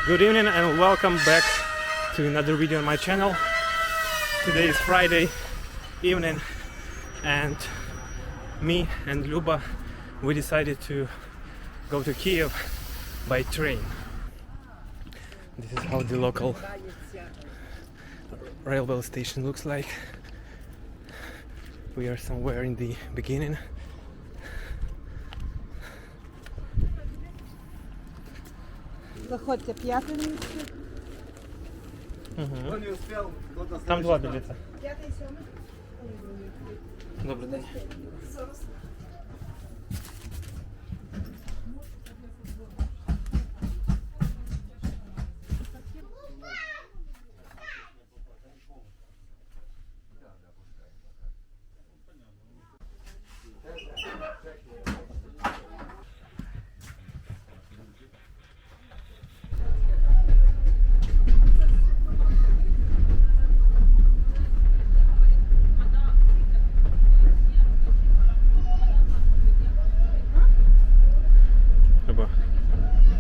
Good evening and welcome back to another video on my channel. Today is Friday evening and me and Luba, we decided to go to Kyiv by train. This is how the local railway station looks like. We are somewhere in the beginning. Заходьте, п'ятий місце. Там два білети. П'ятий, сьомий. Добрий день.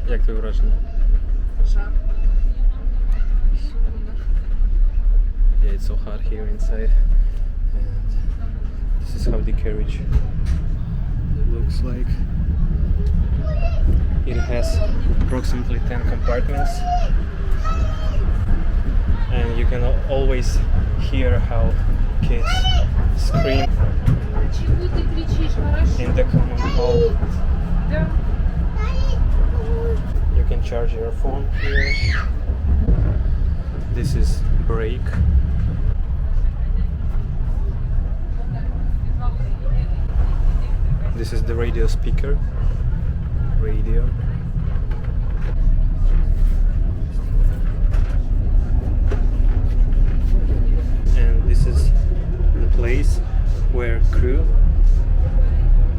Як твоє враження? Жах. Yeah, it's so hot here inside. And this is how the carriage looks like. It has approximately 10 compartments. And you can always hear how kids scream in the common hall. You can charge your phone here. This is brake. This is the radio speaker. Radio. And this is the place where crew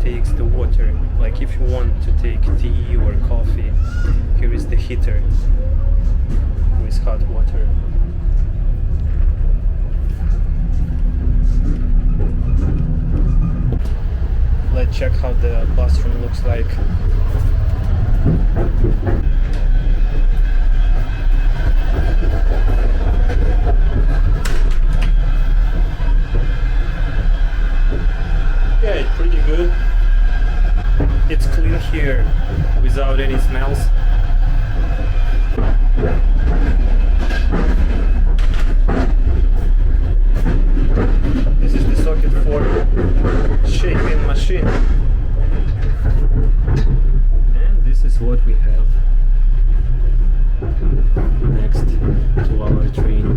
takes the water. Like if you want to take tea or coffee, here is the heater with hot water. Let's check how the bathroom looks like. Yeah, it's pretty good. It's clean here without any smells. This is the socket for shaping machine. And this is what we have next to our train.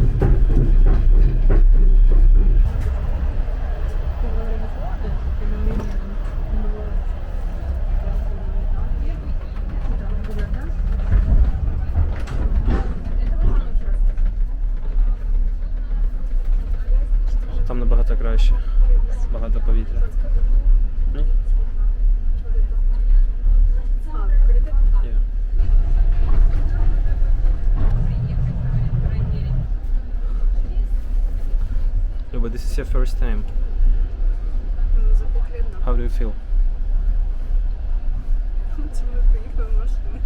Там набагато краще, багато повітря. Ні? Yeah. No, but this is your first time. How do you feel? Чому поїхала машина?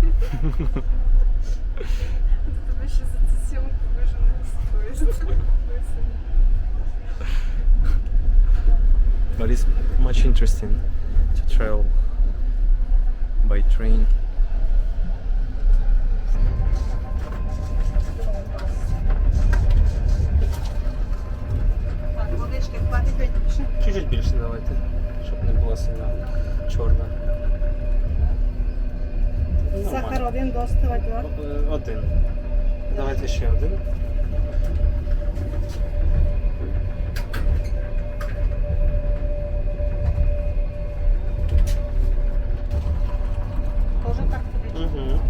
Тебе ще за цю сьомку вижене з поїзду. But it's much interesting to travel by train. Водички хватить більше. Чуть-чуть більше давайте, щоб не була сильно чорна. Сахар один доставати, два. Один. Давайте ще один. Тоже так тобі? Угу.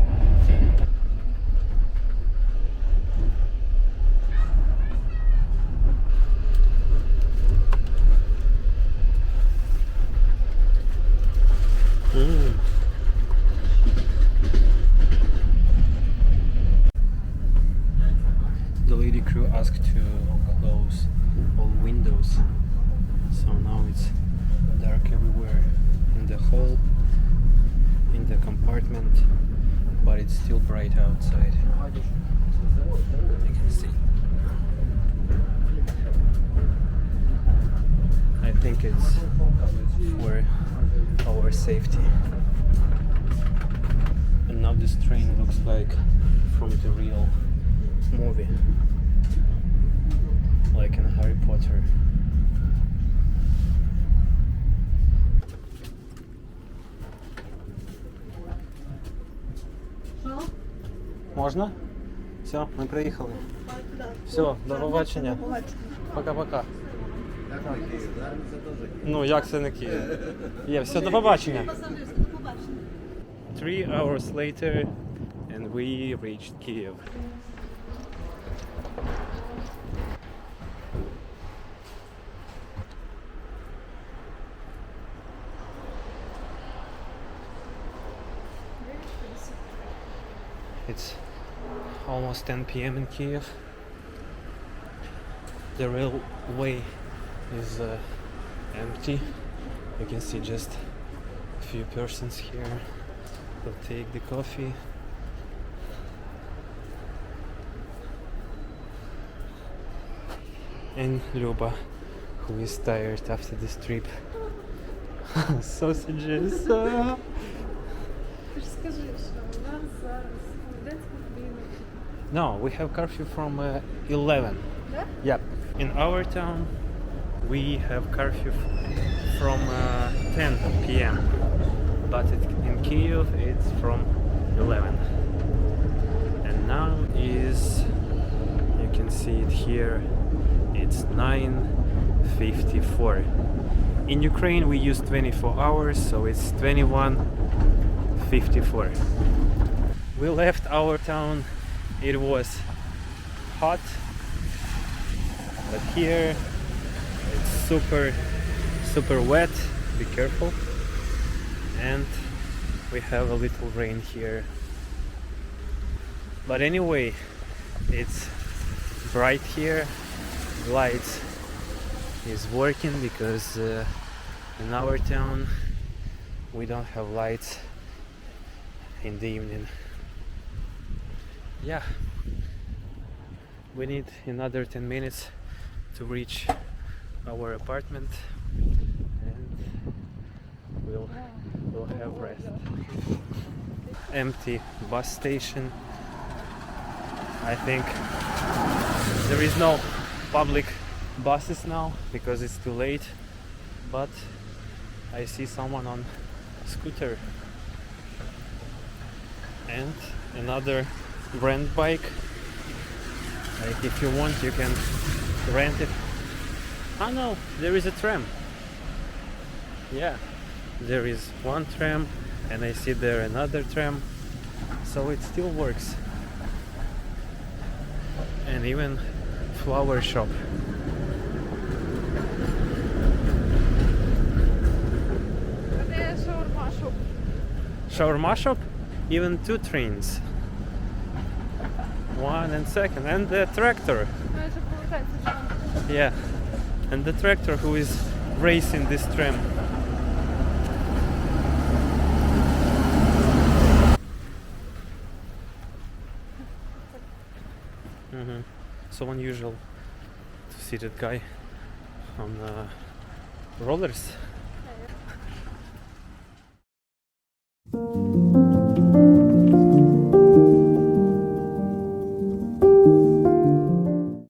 The lady crew asked to close all windows, so now it's dark everywhere in the hall, in the compartment, but it's still bright outside. You can see. I think it's for our safety. And now this train looks like from the real movie, like in Harry Potter. Можна? Все, ми приїхали. Все, до побачення. Пока-пока. Ну, як це не Київ? Є, все, до побачення. 3 hours later and we reached Kyiv. It's almost 10 p.m. in Kyiv. The railway is empty. You can see just a few persons here who take the coffee. And Luba, who is tired after this trip. Sausages. No, we have curfew from 11. Yeah? Yep. In our town, we have curfew from 10 p.m. But in Kyiv, it's from 11. And now is, you can see it here, it's 9:54. In Ukraine, we use 24 hours, so it's 21:54. We left our town. It was hot, but here it's super wet. Be careful. And we have a little rain here. But anyway, it's bright here. Lights is working because in our town we don't have lights in the evening. Yeah, we need another 10 minutes to reach our apartment and we'll have rest. Empty bus station. I think there is no public buses now because it's too late, but I see someone on scooter and another rent bike. Like if you want, you can rent it. Oh no, there is a tram. Yeah, there is one tram and I see there another tram, so it still works. And even flower shop. Shawarma shop? Even 2 trains. 1 and 2nd, and the tractor. Yeah, and the tractor who is racing this tram. So unusual to see that guy on rollers.